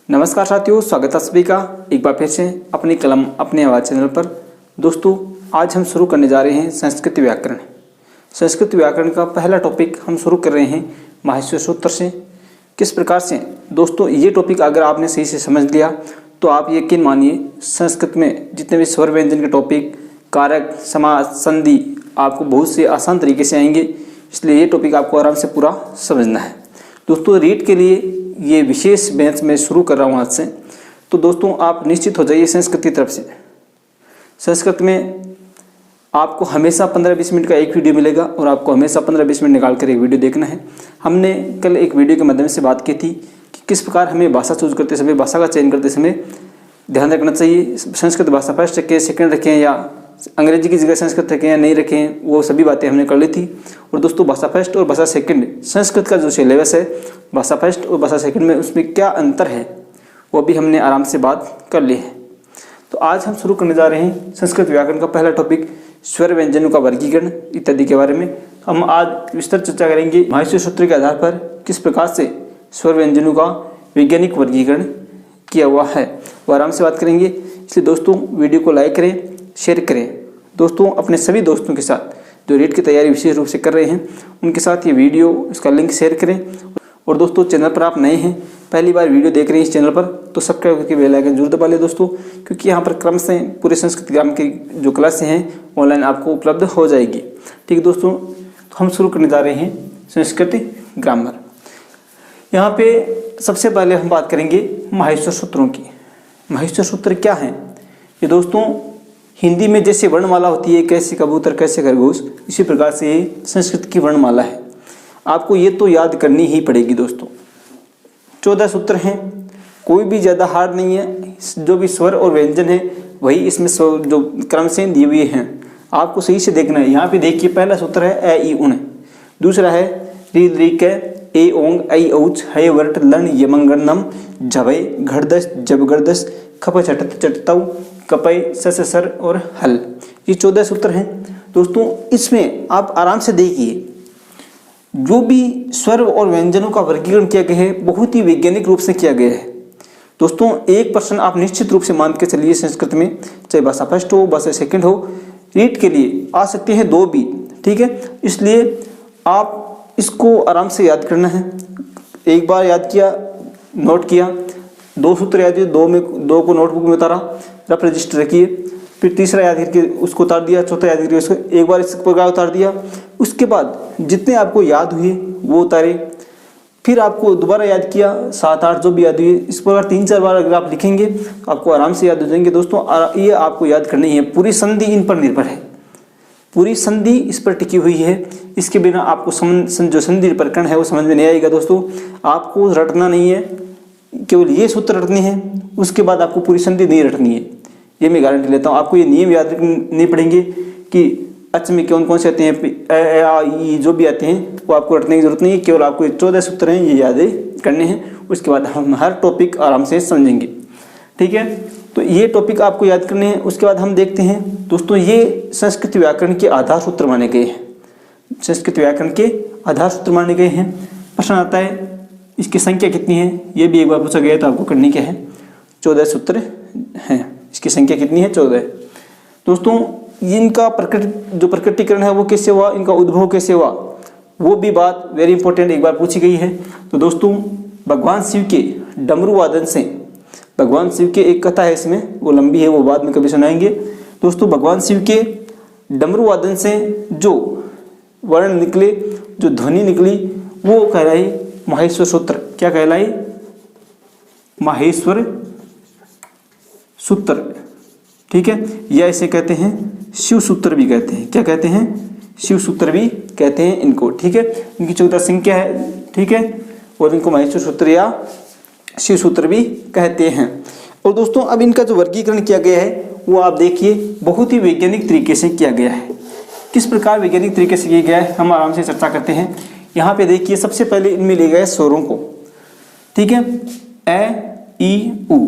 नमस्कार साथियों, स्वागत है सभी का एक बार फिर से अपनी कलम अपनी आवाज़ चैनल पर। दोस्तों, आज हम शुरू करने जा रहे हैं संस्कृत व्याकरण। संस्कृत व्याकरण का पहला टॉपिक हम शुरू कर रहे हैं माहेश्वर सूत्र से। किस प्रकार से दोस्तों, ये टॉपिक अगर आपने सही से समझ लिया तो आप यकीन मानिए संस्कृत में जितने भी स्वर व्यंजन के टॉपिक, कारक, समास, संधि आपको बहुत से आसान तरीके से आएंगे। इसलिए ये टॉपिक आपको आराम से पूरा समझना है। दोस्तों, रीड के लिए ये विशेष बैच मैं शुरू कर रहा हूँ आज से। तो दोस्तों, आप निश्चित हो जाइए संस्कृत की तरफ से। संस्कृत में आपको हमेशा 15-20 मिनट का एक वीडियो मिलेगा और आपको हमेशा 15-20 मिनट निकाल कर एक वीडियो देखना है। हमने कल एक वीडियो के माध्यम से बात की थी कि किस प्रकार हमें भाषा चूज करते समय, भाषा का चयन करते समय ध्यान रखना चाहिए। संस्कृत भाषा फर्स्ट रखें, सेकंड रखें या अंग्रेजी की जगह संस्कृत रखें या नहीं रखें, वो सभी बातें हमने कर ली थी। और दोस्तों, भाषा फर्स्ट और भाषा सेकंड, संस्कृत का जो सिलेबस है भाषा फर्स्ट और भाषा सेकंड में, उसमें क्या अंतर है वो भी हमने आराम से बात कर ली है। तो आज हम शुरू करने जा रहे हैं संस्कृत व्याकरण का पहला टॉपिक, स्वर व्यंजनों का वर्गीकरण इत्यादि के बारे में। हम आज विस्तृत चर्चा करेंगे माहेश्वर सूत्र के आधार पर किस प्रकार से स्वर व्यंजनों का वैज्ञानिक वर्गीकरण किया हुआ है, वो आराम से बात करेंगे। इसलिए दोस्तों, वीडियो को लाइक करें, शेयर करें। दोस्तों, अपने सभी दोस्तों के साथ जो रीड की तैयारी विशेष रूप से कर रहे हैं उनके साथ ये वीडियो, इसका लिंक शेयर करें। और दोस्तों, चैनल पर आप नए हैं, पहली बार वीडियो देख रहे हैं इस चैनल पर, तो सब्सक्राइब करके बेल आइकन जरूर दबा लें दोस्तों, क्योंकि यहाँ पर क्रम से पूरे संस्कृत ग्राम की जो क्लासें हैं ऑनलाइन आपको उपलब्ध हो जाएगी। ठीक है दोस्तों, तो हम शुरू करने जा रहे हैं संस्कृत ग्रामर। यहाँ पे सबसे पहले हम बात करेंगे माहेश्वर सूत्रों की। माहेश्वर सूत्र क्या हैं? ये दोस्तों हिंदी में जैसे वर्णमाला होती है, कैसे कबूतर कैसे खरगोश, इसी प्रकार से ये संस्कृत की वर्णमाला है। आपको ये तो याद करनी ही पड़ेगी दोस्तों। 14 सूत्र हैं, कोई भी ज़्यादा हार्ड नहीं है। जो भी स्वर और व्यंजन है वही इसमें जो क्रम से दिए हुए हैं, आपको सही से देखना है। यहाँ पे देखिए, पहला सूत्र है ए ई उण, दूसरा है री री के ए ओंग ऐ औच है वर्ट लन यमंगनम झवै घड़दस जब गर्दस खप चटत चटतौ कपय सस सर और हल। ये 14 सूत्र हैं दोस्तों। इसमें आप आराम से देखिए, जो भी स्वर और व्यंजनों का वर्गीकरण किया गया है बहुत ही वैज्ञानिक रूप से किया गया है दोस्तों। 1% आप निश्चित रूप से मान के चलिए संस्कृत में, चाहे भाषा फर्स्ट हो भाषा सेकंड हो, रीड के लिए आ सकते हैं 2 भी, ठीक है। इसलिए आप इसको आराम से याद करना है। एक बार याद किया, नोट किया, 2 सूत्र याद किए, 2 को नोटबुक में उतारा, रफ रजिस्टर रखिए, फिर तीसरा याद करके उसको उतार दिया, चौथा याद करके उसको एक बार इस प्रकार उतार दिया। उसके बाद जितने आपको याद हुए वो उतारे, फिर आपको दोबारा याद किया, 7-8 जो भी याद हुए, इस प्रकार 3-4 बार अगर आप लिखेंगे तो आपको आराम से याद हो जाएंगे दोस्तों। ये आपको याद करनी है, पूरी संधि इन पर निर्भर है, पूरी संधि इस पर टिकी हुई है। इसके बिना आपको जो संधि प्रकरण है वो समझ में नहीं आएगा दोस्तों। आपको रटना नहीं है, केवल ये सूत्र रटने हैं, उसके बाद आपको पूरी संधि नहीं रटनी है, ये मैं गारंटी लेता हूँ। आपको ये नियम याद रखने पड़ेंगे कि अच में कौन कौन से आते हैं, जो भी आते हैं वो आपको रटने की जरूरत नहीं है। केवल आपको ये 14 सूत्र हैं, ये याद करने हैं। उसके बाद हम हर टॉपिक आराम से समझेंगे, ठीक है। तो ये टॉपिक आपको याद करने हैं। उसके बाद हम देखते हैं दोस्तों, ये संस्कृत व्याकरण के आधार सूत्र माने गए हैं। संस्कृत व्याकरण के आधार सूत्र माने गए हैं। प्रश्न आता है इसकी संख्या कितनी है, ये भी एक बार पूछा गया, तो आपको करनी क्या है, 14 सूत्र हैं। इसकी संख्या कितनी है, 14 दोस्तों। इनका प्रकटीकरण है वो कैसे हुआ, इनका उद्भव कैसे हुआ, वो भी बात वेरी इंपॉर्टेंट एक बार पूछी गई है। तो दोस्तों, भगवान शिव के डमरू वादन से, भगवान शिव के एक कथा है इसमें, वो लंबी है, वो बाद में कभी सुनाएंगे दोस्तों। भगवान शिव के डमरू वादन से जो वर्ण निकले, जो ध्वनि निकली, वो कहलाई माहेश्वर सूत्र। क्या कहलाई, माहेश्वर सूत्र, ठीक है। या इसे कहते हैं शिव सूत्र भी कहते हैं। क्या कहते हैं, शिव सूत्र भी कहते हैं इनको, ठीक है। इनकी 14 संख्या है, ठीक है, और इनको माहेश्वर सूत्र या शिव सूत्र भी कहते हैं। और दोस्तों, अब इनका जो वर्गीकरण किया गया है वो आप देखिए बहुत ही वैज्ञानिक तरीके से किया गया है। किस प्रकार वैज्ञानिक तरीके से किया गया है, हम आराम से चर्चा करते हैं। यहाँ पे देखिए, सबसे पहले इनमें लिए गए स्वरों को, ठीक है, ए ई उ,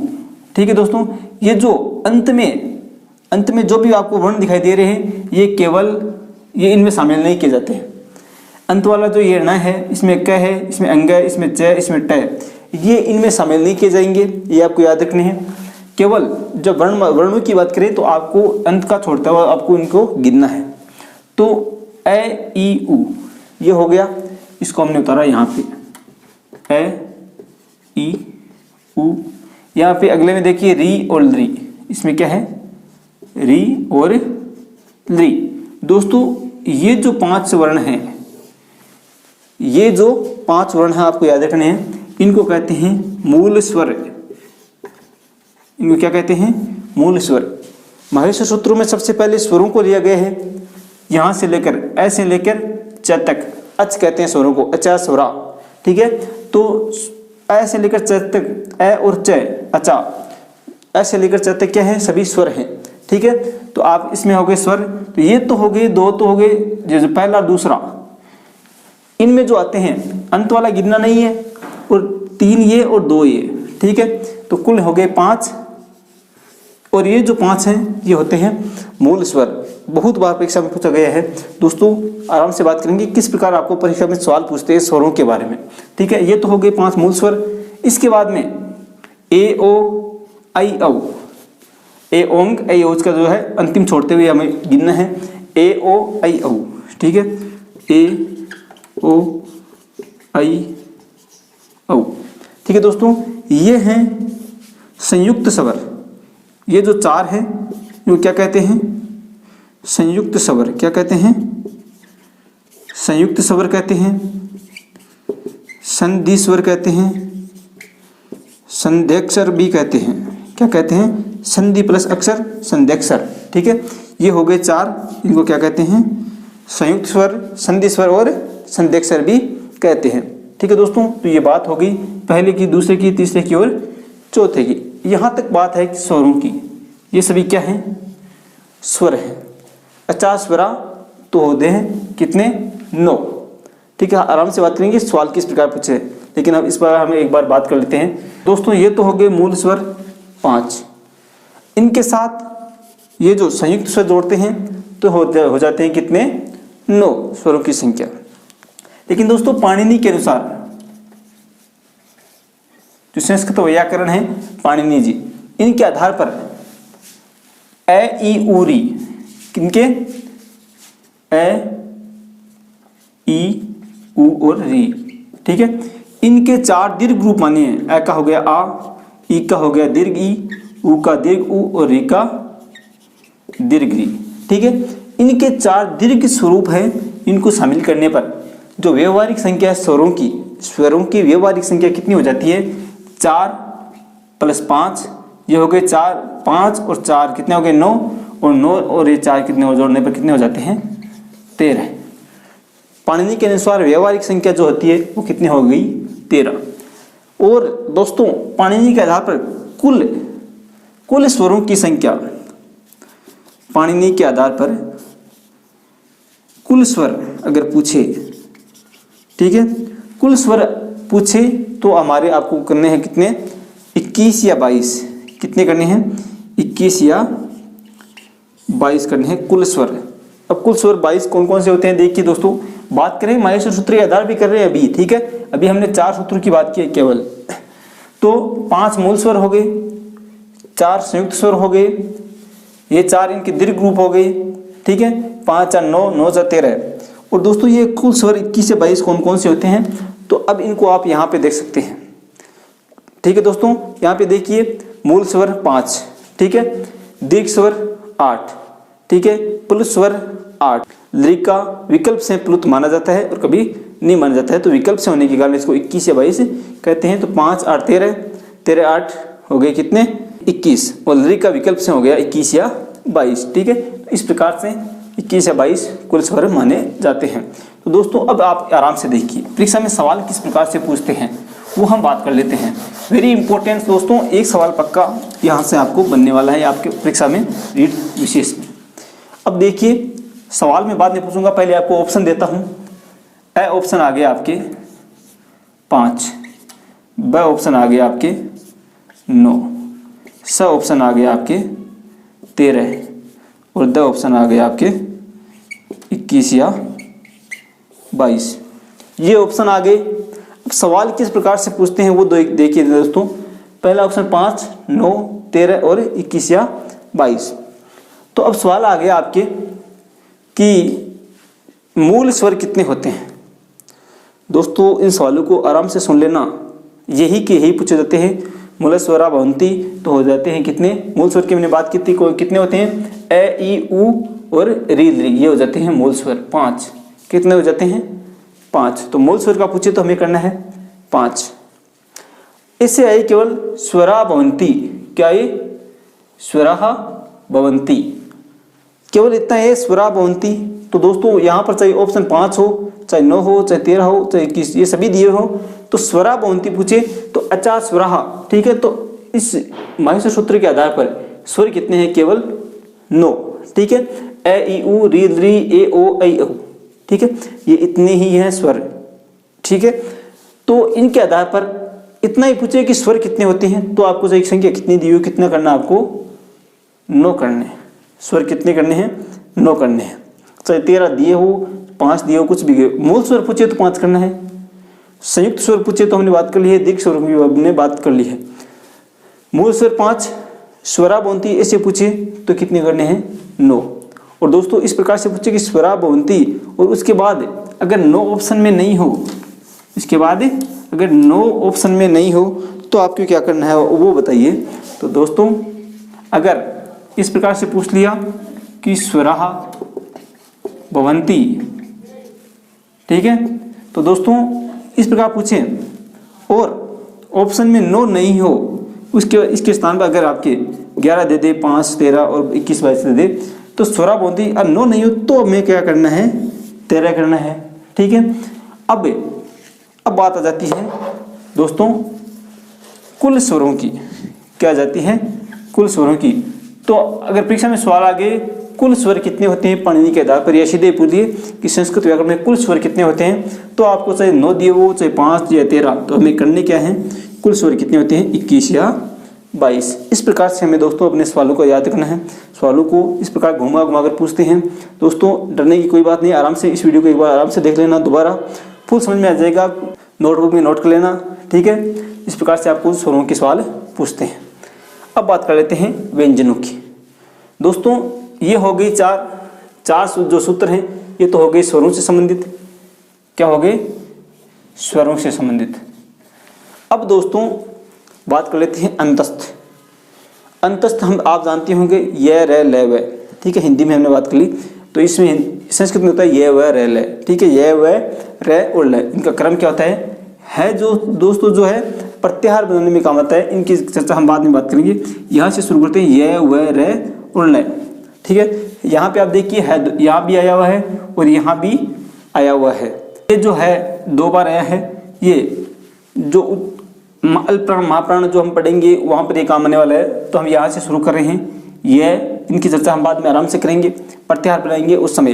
ठीक है दोस्तों। ये जो अंत में जो भी आपको वर्ण दिखाई दे रहे हैं, ये केवल ये इनमें शामिल नहीं किए जाते हैं। अंत वाला जो ये ण है, इसमें क है, इसमें अंग है, इसमें च, इसमें ट, ये इनमें शामिल नहीं किए जाएंगे, ये आपको याद रखने हैं। केवल जब वर्णों की बात करें तो आपको अंत का छोड़ता हुआ आपको इनको गिनना है। तो ए ई उ ये हो गया, इसको हमने उतारा यहाँ पे ए ई उ। यहाँ पे अगले में देखिए री और री, इसमें क्या है री और री। दोस्तों ये जो 5 वर्ण हैं, ये जो 5 वर्ण हैं आपको याद रखने हैं, इनको कहते हैं मूल स्वर। इनको क्या कहते हैं मूल स्वर। माहेश्वर सूत्रों में सबसे पहले स्वरों को लिया गया है, यहाँ से लेकर ए से लेकर च तक। अच कहते हैं स्वरों को, अचा स्वरा, ठीक है। तो ए से लेकर च तक, ए और च अचा, ए से लेकर च तक क्या है सभी स्वर हैं, ठीक है। तो आप इसमें हो गए स्वर। तो ये तो हो गए, 2 तो हो गए, जैसे पहला दूसरा। इनमें जो आते हैं अंत वाला गिनना नहीं है, और 3 ये और 2 ये, ठीक है। तो कुल हो गए 5, और ये जो 5 हैं ये होते हैं मूल स्वर। बहुत बार परीक्षा में पूछा गया है। दोस्तों आराम से बात करेंगे किस प्रकार आपको परीक्षा में सवाल पूछते हैं स्वरों के बारे में, ठीक है। ये तो हो गए 5 मूल स्वर। इसके बाद में ए ओ आई औ, ए ओंग आई औ का जो है अंतिम छोड़ते हुए हमें गिनना है ए ओ आई औ, ठीक है। ए ओ आई औ, ठीक है। दोस्तों ये हैं संयुक्त स्वर। ये जो 4 हैं वो क्या कहते हैं संयुक्त स्वर। क्या कहते हैं संयुक्त स्वर कहते हैं, संधि स्वर कहते हैं, संध्यक्षर भी कहते हैं। क्या कहते हैं संधि प्लस अक्षर संध्यक्षर, ठीक है। ये हो गए 4, इनको क्या कहते हैं संयुक्त स्वर, संधि स्वर और संध्यक्षर भी कहते हैं, ठीक है। दोस्तों तो ये बात हो गई पहले की, दूसरे की, तीसरे की और चौथे की। यहाँ तक बात है कि स्वरों की, ये सभी क्या हैं स्वर हैं। 50 स्वरा तो होते हैं कितने 9, ठीक है। आराम से बात करेंगे सवाल किस प्रकार पूछे, लेकिन अब इस पर हम एक बार बात कर लेते हैं। दोस्तों ये तो हो गए मूल स्वर 5, इनके साथ ये जो संयुक्त स्वर जोड़ते हैं तो हो जाते हैं कितने 9 स्वरों की संख्या। लेकिन दोस्तों पाणिनि के अनुसार, जो संस्कृत व्याकरण है पाणिनि जी, इनके आधार पर ए ई उ री, किनके ए ई उ और री, ठीक है। इनके 4 दीर्घ रूप माने हैं। ए का हो गया आ, ई का हो गया दीर्घ ई, उ का दीर्घ उ और री का दीर्घ री, ठीक है। इनके 4 दीर्घ स्वरूप हैं। इनको शामिल करने पर जो व्यवहारिक संख्या है स्वरों की व्यवहारिक संख्या कितनी हो जाती है 4 + 5, ये हो गए 4, 5 और 4 कितने हो गए 9, और 9 और ये 4 कितने हो जोड़ने पर कितने हो जाते हैं 13। पाणिनि के अनुसार व्यवहारिक संख्या जो होती है वो कितनी हो गई 13। और दोस्तों पाणिनि के आधार पर कुल स्वरों की संख्या, पाणिनि के आधार पर कुल स्वर अगर पूछे, ठीक है, कुल स्वर पूछे तो हमारे आपको करने हैं कितने 21 या 22, कितने करने हैं 21 या 22 करने हैं कुल स्वर। अब कुल स्वर 22 कौन कौन से होते हैं देखिए दोस्तों, बात करें माहेश्वर सूत्र के आधार भी कर रहे हैं अभी, ठीक है। अभी हमने 4 सूत्रों की बात की है केवल, तो 5 मूल स्वर हो गए, 4 संयुक्त स्वर हो गए, ये 4 इनके दीर्घ रूप हो गए, ठीक है। 5 × 9, 9 × 13। और दोस्तों ये कुल स्वर 21 से 22 कौन कौन से होते हैं, तो अब इनको आप यहाँ पे देख सकते हैं, ठीक है। दोस्तों यहाँ पे देखिए मूल स्वर 5, ठीक है, दीर्घ स्वर 8, ठीक है, प्लुत स्वर 8। दीर्घ का विकल्प से प्लुत माना जाता है और कभी नहीं माना जाता है, तो विकल्प से होने के कारण इसको 21 या 22 कहते हैं। तो 5 × 8 = 13, 13 × 8 हो गए कितने 21, और दीर्घ का विकल्प से हो गया 21 या 22, ठीक है। तो इस प्रकार से 21 या 22 कुल स्वर माने जाते हैं। तो दोस्तों अब आप आराम से देखिए परीक्षा में सवाल किस प्रकार से पूछते हैं वो हम बात कर लेते हैं। वेरी इंपॉर्टेंट दोस्तों, एक सवाल पक्का यहाँ से आपको बनने वाला है आपके परीक्षा में रीड विशेष में। अब देखिए सवाल में बाद में पूछूंगा, पहले आपको ऑप्शन देता हूँ। ए ऑप्शन आ गया आपके 5, ब ऑप्शन आ गया आपके 9, स ऑप्शन आ गया आपके 13 और द ऑप्शन आ गया आपके 21 या 22, ये ऑप्शन आ गए। अब सवाल किस प्रकार से पूछते हैं वो देखिए दोस्तों। पहला ऑप्शन 5, 9, 13 और 21 या 22। तो अब सवाल आ गया आपके कि मूल स्वर कितने होते हैं। दोस्तों इन सवालों को आराम से सुन लेना, यही के यही पूछे जाते हैं। मूल स्वरा भवंती तो हो जाते हैं कितने, मूल स्वर की मैंने बात की थी, कितने होते हैं, ए ई उ और री री, ये हो जाते हैं मूल स्वर 5। कितने हो जाते हैं, 5। तो मूल स्वर का पूछे तो हमें करना है 5। इससे आई केवल स्वरा भवंती, क्या ये स्वरा भवंती, केवल इतना है स्वरा भवंती। तो दोस्तों यहाँ पर चाहे ऑप्शन 5 हो, चाहे 9 हो, चाहे 13 हो, चाहे 21, ये सभी दिए हो। तो स्वरा भवंती पूछे तो अचा स्वरा, ठीक है। तो इस माहेश्वर सूत्र के आधार पर स्वर कितने हैं, केवल 9, ठीक है। ए ई उ री री ए ओ ऐ औ, ठीक है, ये इतने ही हैं स्वर, ठीक है। तो इनके आधार पर इतना ही पूछे कि स्वर कितने होते हैं, तो आपको एक संख्या कितनी दी हुई, कितना करना आपको, 9 करने हैं। स्वर कितने करने हैं, 9 करने हैं। चाहे 13 दिए हो, 5 दिए हो, कुछ भी। मूल स्वर पूछे तो 5 करना है, संयुक्त स्वर पूछे तो हमने बात कर ली है, दीर्घ स्वर की हमने बात कर ली है। मूल स्वर 5, स्वरा भवंती ऐसे पूछे तो कितने करने हैं, 9। और दोस्तों इस प्रकार से पूछे कि स्वरा भवंती और उसके बाद अगर 9 ऑप्शन में नहीं हो, इसके बाद अगर 9 ऑप्शन में नहीं हो तो आपको क्या करना है वो बताइए। तो दोस्तों अगर इस प्रकार से पूछ लिया कि स्वरा भवंती, ठीक है, तो दोस्तों इस प्रकार पूछें और ऑप्शन में 9 नहीं हो, इसके स्थान पर अगर आपके 11 दे दे, 5, 13 और 21, 22 दे दे, तो स्वरा भवंती और 9 नहीं हो तो हमें क्या करना है, 13 करना है, ठीक है। अब बात आ जाती है दोस्तों कुल स्वरों की, क्या आ जाती है, कुल स्वरों की। तो अगर परीक्षा में सवाल आ गए कुल स्वर कितने होते हैं पाणिनि के आधार पर, या सीधे पूछ दिए कि संस्कृत व्याकरण में कुल स्वर कितने होते हैं, तो आपको चाहे 9 दिए वो, चाहे 5 या 13, तो हमें करने क्या है, कुल स्वर कितने होते हैं, 21 या 22। इस प्रकार से हमें दोस्तों अपने सवालों को याद करना है। सवालों को इस प्रकार घुमा घुमा कर पूछते हैं। दोस्तों डरने की कोई बात नहीं, आराम से इस वीडियो को एक बार आराम से देख लेना, दोबारा फुल समझ में आ जाएगा, नोटबुक में नोट कर लेना, ठीक है। इस प्रकार से आपको स्वरों के सवाल पूछते हैं। अब बात कर लेते हैं व्यंजनों की। दोस्तों ये हो गई चार जो सूत्र हैं, ये तो हो गए स्वरों से संबंधित, क्या हो गए, स्वरों से संबंधित। अब दोस्तों बात कर लेते हैं अंतस्थ। अंतस्थ हम आप जानते होंगे ये रे ले वे, ठीक है, हिंदी में हमने बात कर ली। तो इसमें संस्कृत में होता है ये व रे ले, ठीक है, ये व रे और ले, इनका क्रम क्या होता है जो दोस्तों जो है प्रत्याहार बनाने में काम आता है। इनकी चर्चा हम बाद में बात करेंगे। यहाँ से शुरू करते हैं ये व रे और ले, ठीक है। यहाँ पे आप देखिए है, यहाँ भी आया हुआ है और यहाँ भी आया हुआ है। ये जो है 2 बार आया है। ये जो अल्पप्राण महाप्राण जो हम पढ़ेंगे वहाँ पर ये काम आने वाला है। तो हम यहाँ से शुरू कर रहे हैं। ये इनकी चर्चा हम बाद में आराम से करेंगे, प्रत्याहार बनाएंगे उस समय।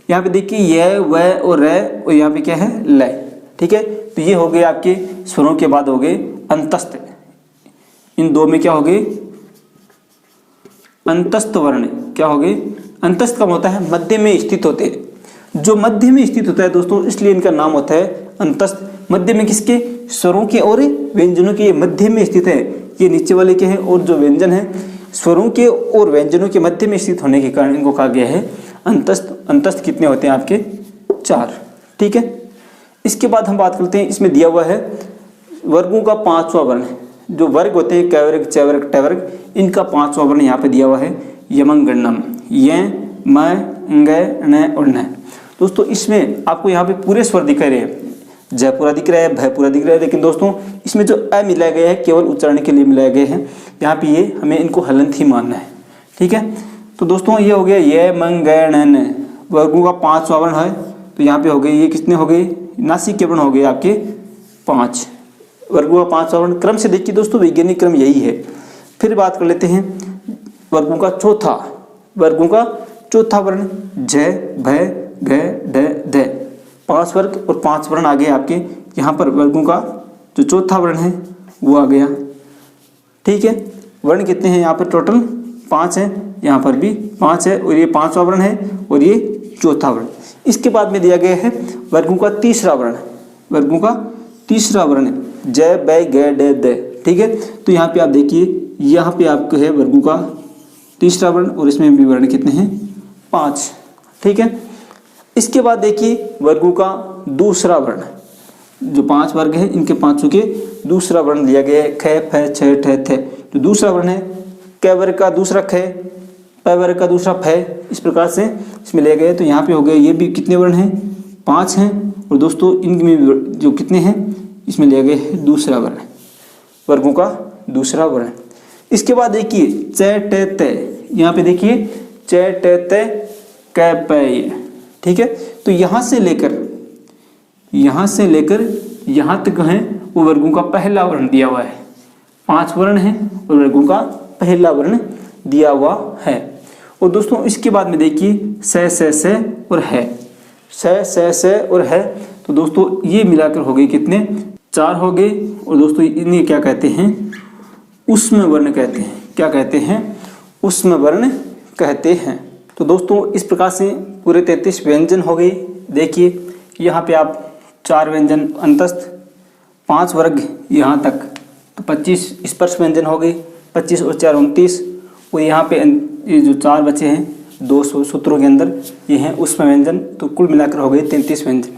यहाँ पे देखिए ये व और रे और यहाँ पे क्या है लय, ठीक है। तो ये हो गए आपके स्वरों के बाद हो गए अंतस्थ। इन 2 में क्या हो गए, अंतस्थ वर्ण, क्या हो गए, अंतस्थ का होता है मध्य में स्थित होते हैं। जो मध्य में स्थित होता है दोस्तों, इसलिए इनका नाम होता है अंतस्थ। मध्य में किसके, स्वरों के और व्यंजनों के मध्य में स्थित है। ये नीचे वाले के हैं और जो व्यंजन है स्वरों के और व्यंजनों के मध्य में स्थित होने के कारण इनको कहा गया है अंतस्थ। अंतस्थ कितने होते हैं आपके, 4, ठीक है। इसके बाद हम बात करते हैं, इसमें दिया हुआ है वर्गों का 5वां वर्ण। जो वर्ग होते हैं क वर्ग, च वर्ग, ट वर्ग, इनका 5वां वर्ण यहाँ पे दिया हुआ है यमंगणम, य म ंग न और न। दोस्तों इसमें आपको यहाँ पे पूरे स्वर दिख रहे हैं, ज पूरा दिख रहा है, भ पूरा दिख रहा है, लेकिन दोस्तों इसमें जो अ मिलाया गया है केवल उच्चारण के लिए मिलाया गया है। यहाँ पे ये हमें इनको हलंत ही मानना है, ठीक है। तो दोस्तों ये हो गया ये मंग न, वर्गों का 5वां वर्ण है। तो यहाँ पे हो गए, ये कितने हो गए, नासिक के वर्ण हो गए आपके 5। वर्गों का 5वां वर्ण क्रम से देखिए दोस्तों, वैज्ञानिक क्रम यही है। फिर बात कर लेते हैं वर्गों का चौथा वर्ण, ज भ घ ढ ध। 5 वर्ग और 5 वर्ण आ गए आपके। यहाँ पर वर्गों का जो चौथा वर्ण है वो आ गया, ठीक है। वर्ण कितने हैं यहाँ पर, टोटल 5 है, यहाँ पर भी 5 है और ये 5वां वर्ण है और ये चौथा वर्ण। इसके बाद में दिया गया है वर्गों का तीसरा वर्ण, वर्गों का तीसरा वर्ण ज बै ग ड द, ठीक है। तो यहाँ पे आप देखिए, यहाँ पे आपको है वर्गों का तीसरा वर्ण और इसमें भी वर्ण कितने हैं 5, ठीक है। इसके बाद देखिए वर्गों का दूसरा वर्ण, जो 5 वर्ग हैं इनके पांचों के दूसरा वर्ण लिया गया है ख फ छ ठ थ। तो दूसरा वर्ण है क वर्ग का दूसरा ख, प वर्ग का दूसरा फ, इस प्रकार से इसमें लिया गया है। तो यहाँ पे हो गए ये भी कितने वर्ण हैं 5 हैं। और दोस्तों इनमें भी जो कितने हैं इसमें लिया गया है दूसरा वर्ण, वर्गों का दूसरा वर्ण। इसके बाद देखिए च ट त, यहाँ पे देखिए च ट त क प य, ठीक है। तो यहाँ से लेकर यहाँ तक है वो वर्गों का पहला वर्ण दिया हुआ है। 5 वर्ण हैं और वर्गों का पहला वर्ण दिया हुआ है। और दोस्तों इसके बाद में देखिए स और है, स और है। तो दोस्तों ये मिलाकर हो गए कितने 4 हो गए। और दोस्तों इन्हें क्या कहते हैं उष्म वर्ण कहते हैं। क्या कहते हैं उष्म वर्ण कहते हैं। तो दोस्तों इस प्रकार से पूरे 33 व्यंजन हो गए। देखिए यहाँ पे आप 4 व्यंजन अंतस्थ, 5 वर्ग यहाँ तक, तो 25 स्पर्श व्यंजन हो गए, 25 और 4 29। और यहाँ पे ये जो 4 बचे हैं 2 सूत्रों के अंदर ये हैं उष्म व्यंजन। तो कुल मिलाकर हो गए 33 व्यंजन।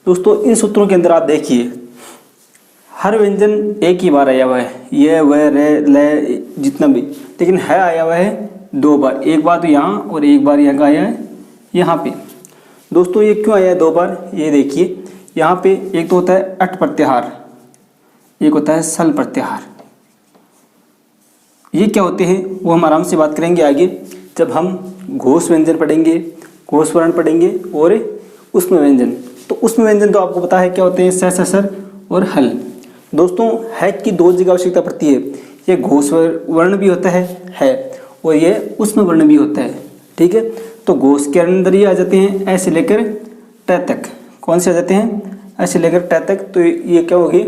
दोस्तों इन सूत्रों के अंदर आप देखिए हर व्यंजन एक ही बार आया हुआ है, ये व रे ले जितना भी, लेकिन है आया हुआ है 2 बार। एक बार तो यहाँ और एक बार यहाँ का आया है यहाँ पे। दोस्तों ये क्यों आया है 2 बार, ये देखिए यहाँ पे एक तो होता है अट प्रत्याहार, एक होता है सल प्रत्याहार। ये क्या होते हैं वो हम आराम से बात करेंगे आगे जब हम घोष व्यंजन पढ़ेंगे, घोष वर्ण पढ़ेंगे और उष्म व्यंजन। तो उष्म व्यंजन तो आपको पता है क्या होते हैं स सर और हल। दोस्तों है की 2 जगह आवश्यकता पड़ती है, ये घोष वर्ण भी होता है और ये उष्म वर्ण भी होता है, ठीक है। तो घोष के अंदर ये आ जाते हैं ऐसे लेकर ट तक। कौन से आ जाते हैं ऐसे लेकर ट तक। तो ये क्या हो गए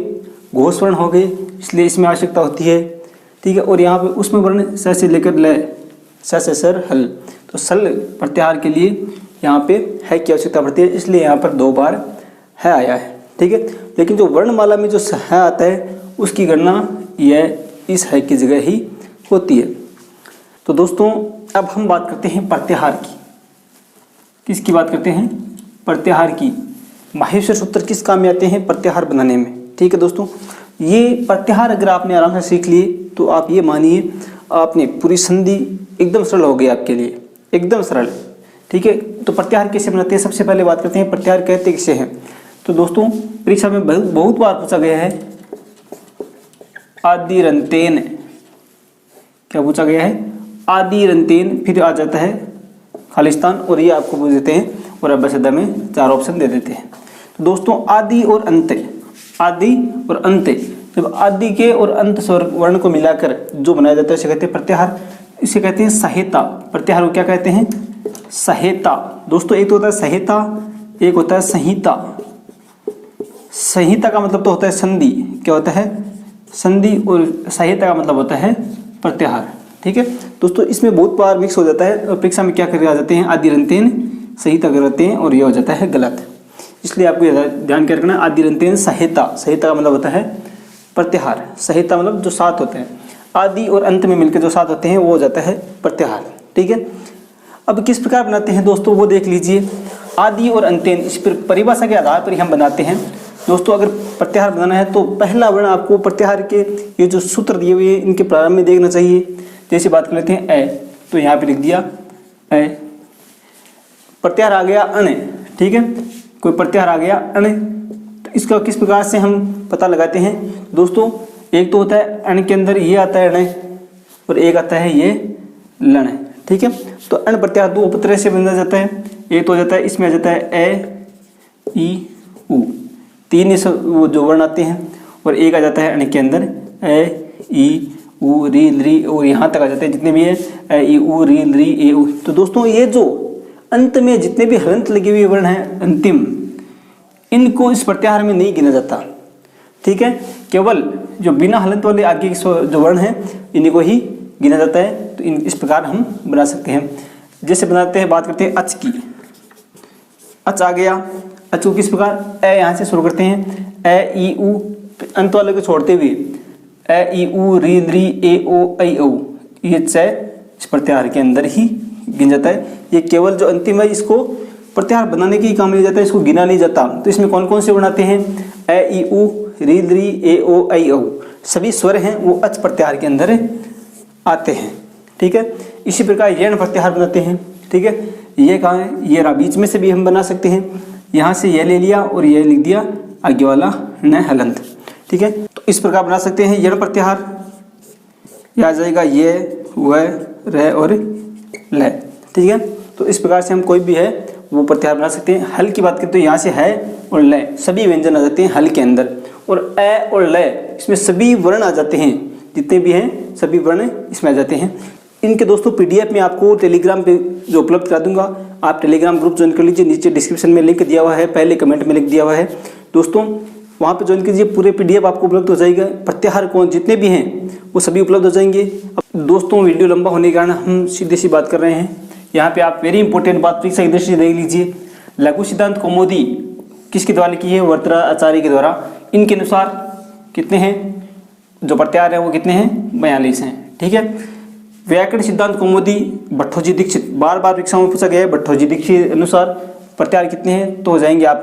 घोष वर्ण हो गए, इसलिए इसमें आवश्यकता होती है, ठीक है। और यहाँ पे उष्म वर्ण स से लेकर ल, स सर हल। तो सल प्रत्याहार के लिए यहाँ पे है की आवश्यकता पड़ती है, इसलिए यहाँ पर 2 बार है आया है, ठीक है। लेकिन जो वर्णमाला में जो है आता है उसकी गणना यह इस है की जगह ही होती है। तो दोस्तों अब हम बात करते हैं प्रत्याहार की। किसकी बात करते हैं प्रत्याहार की। माहेश्वर सूत्र किस काम में आते हैं प्रत्याहार बनाने में, ठीक है। दोस्तों ये प्रत्याहार अगर आपने आराम से सीख लिए तो आप ये मानिए आपने पूरी संधि एकदम सरल हो गई आपके लिए, एकदम सरल, ठीक है। तो प्रत्याहार कैसे बनाते हैं, सबसे पहले बात करते हैं प्रत्याहार कहते किसे हैं। तो दोस्तों परीक्षा में बहुत बार पूछा गया है आदिरंतेन, क्या पूछा गया है आदिरंतेन, फिर आ जाता है खालिस्तान और ये आपको पूछ देते हैं और अभ्यासदा में 4 ऑप्शन दे देते हैं। तो दोस्तों आदि और अंत, आदि और अंत, जब आदि के और अंत स्वर वर्ण को मिलाकर जो बनाया जाता है उसे कहते हैं प्रत्याहार। इसे कहते हैं सहेता। प्रत्याहार को क्या कहते हैं सहेता। दोस्तों एक तो होता है सहेता, एक होता है संहिता। संहिता का मतलब तो होता है संधि, क्या होता है संधि, और सहायता का मतलब होता है प्रत्याहार, ठीक है। दोस्तों इसमें बहुत बार मिक्स हो जाता है और परीक्षा में क्या करके आ जाते हैं आदिरंतेन संहिता करते हैं और यह हो जाता है गलत। इसलिए आपको ध्यान क्या रखना है आदिरंतेन सहायता, सहायता का मतलब होता है प्रत्याहार, सहायता मतलब जो साथ होते हैं, आदि और अंत में मिलकर जो साथ होते हैं वो हो जाता है प्रत्याहार, ठीक है। अब किस प्रकार बनाते हैं दोस्तों वो देख लीजिए। आदि और अंतेन इस पर परिभाषा के आधार पर ही हम बनाते हैं। दोस्तों अगर प्रत्याहार बनाना है तो पहला वर्ण आपको प्रत्याहार के ये जो सूत्र दिए हुए हैं इनके प्रारंभ में देखना चाहिए। जैसे बात कर लेते हैं ए, तो यहाँ पे लिख दिया ए, प्रत्याहार आ गया अण, ठीक है। कोई प्रत्याहार आ गया अण, तो इसका किस प्रकार से हम पता लगाते हैं दोस्तों। एक तो होता है अण के अंदर ये आता है अण और एक आता है ये लण, ठीक है। तो अण प्रत्याहार 2 तरह से बना जाता है। एक तो हो जाता है इसमें आ जाता है ए ई उ, 3 वो जो वर्ण आते हैं, और एक आ जाता है अण के अंदर ए ई उ री री और यहाँ तक आ जाते हैं जितने भी है ए ई उ री री ए उ। तो दोस्तों ये जो अंत में जितने भी हलंत लगे हुए वर्ण हैं अंतिम, इनको इस प्रत्याहार में नहीं गिना जाता, ठीक है। केवल जो बिना हलंत वाले आगे के जो वर्ण हैं इन्हीं को ही गिना जाता है। तो इस प्रकार हम बना सकते हैं। जैसे बनाते हैं, बात करते हैं अच की। अच आ गया, अच को किस प्रकार ए यहाँ से शुरू करते हैं, ए ई उ अंत वाले को छोड़ते हुए ए ई उ री री ए ओ ऐ औ, ये च इस प्रत्याहार के अंदर ही गिन जाता है। ये केवल जो अंतिम है इसको प्रत्याहार बनाने के ही काम लिया जाता है, इसको गिना नहीं जाता। तो इसमें कौन कौन से बनाते हैं, ए ई उ री री ए ओ ऐ औ, सभी स्वर हैं वो अच प्रत्याहार के अंदर आते हैं। ठीक है, इसी प्रकार यण प्रत्याहार बनाते हैं। ठीक है, ये कहाँ है, ये रहा, बीच में से भी हम बना सकते हैं, यहाँ से ये ले लिया और ये लिख दिया आगे वाला न हलंत। ठीक है, तो इस प्रकार बना सकते हैं यण प्रत्याहार। यह आ जाएगा ये व रह और ल। ठीक है, तो इस प्रकार से हम कोई भी है वो प्रत्याहार बना सकते हैं। हल की बात करें तो यहाँ से है और ल सभी व्यंजन आ जाते हैं हल के अंदर, और ए और ल इसमें सभी वर्ण आ जाते हैं, जितने भी हैं सभी वर्ण इसमें आ जाते हैं। इनके दोस्तों पीडीएफ में आपको टेलीग्राम पे जो उपलब्ध करा दूंगा, आप टेलीग्राम ग्रुप ज्वाइन कर लीजिए, नीचे डिस्क्रिप्शन में लिंक दिया हुआ है, पहले कमेंट में लिंक दिया हुआ है दोस्तों, वहाँ पे ज्वाइन कीजिए। पूरे पीडीएफ आपको उपलब्ध हो जाएगा, प्रत्याहार कौन जितने भी हैं वो सभी उपलब्ध हो जाएंगे। अब दोस्तों वीडियो लंबा होने के कारण हम सीधे सी बात कर रहे हैं। यहाँ पे आप वेरी इंपॉर्टेंट बात परीक्षा की दृष्टि से देख लीजिए। लघु सिद्धांत कौमुदी किसके द्वारा लिखी है, वर्तरा आचार्य के द्वारा। इनके अनुसार कितने हैं जो प्रत्याहार है वो कितने हैं, 42 हैं। ठीक है, व्याकरण सिद्धांत कौमुदी भट्टोजी दीक्षित, बार बार परीक्षाओं में पूछा गया है, भट्टोजी दीक्षित अनुसार प्रत्याहार कितने हैं, तो हो जाएंगे आप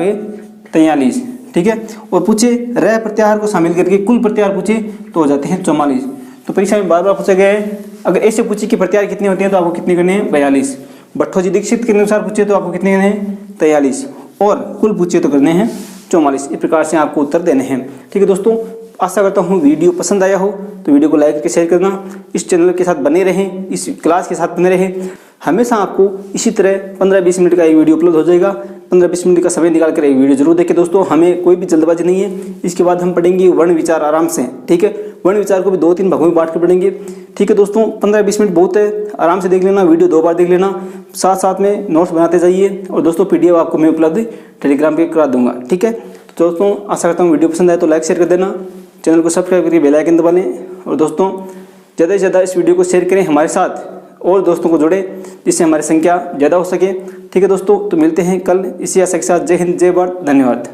43। ठीक है, और पूछे रह प्रत्याहार को शामिल करके कुल प्रत्याहार पूछे तो हो जाते हैं 44। तो परीक्षा में बार बार पूछा गया है, अगर ऐसे पूछे कि प्रत्याहार कितने होते हैं तो आपको कितने करने हैं, 42। भट्टोजी दीक्षित के अनुसार पूछे तो आपको कितने करने हैं, 43, और कुल पूछे तो करने हैं 44। इस प्रकार से आपको उत्तर देने हैं। ठीक है दोस्तों, आशा करता हूँ वीडियो पसंद आया हो तो वीडियो को लाइक करके शेयर करना, इस चैनल के साथ बने रहें, इस क्लास के साथ बने रहें। हमेशा आपको इसी तरह 15-20 मिनट का एक वीडियो उपलब्ध हो जाएगा। 15-20 मिनट का समय निकाल कर एक वीडियो जरूर देखें दोस्तों, हमें कोई भी जल्दबाजी नहीं है। इसके बाद हम पढ़ेंगे वर्ण विचार आराम से। ठीक है, वर्ण विचार को भी 2-3 भागों में बांट कर पढ़ेंगे। ठीक है दोस्तों, 15-20 मिनट बहुत है, आराम से देख लेना, वीडियो 2 बार देख लेना, साथ साथ में नोट्स बनाते जाइए। और दोस्तों पीडीएफ आपको मैं उपलब्ध टेलीग्राम पे करा दूंगा। ठीक है, तो दोस्तों आशा करता हूँ वीडियो पसंद आए तो लाइक शेयर कर देना, चैनल को सब्सक्राइब करके बेल आइकन दबा लें। और दोस्तों ज़्यादा से ज़्यादा इस वीडियो को शेयर करें हमारे साथ, और दोस्तों को जोड़ें जिससे हमारी संख्या ज़्यादा हो सके। ठीक है दोस्तों, तो मिलते हैं कल इसी आशा के साथ। जय हिंद, जय भारत, धन्यवाद।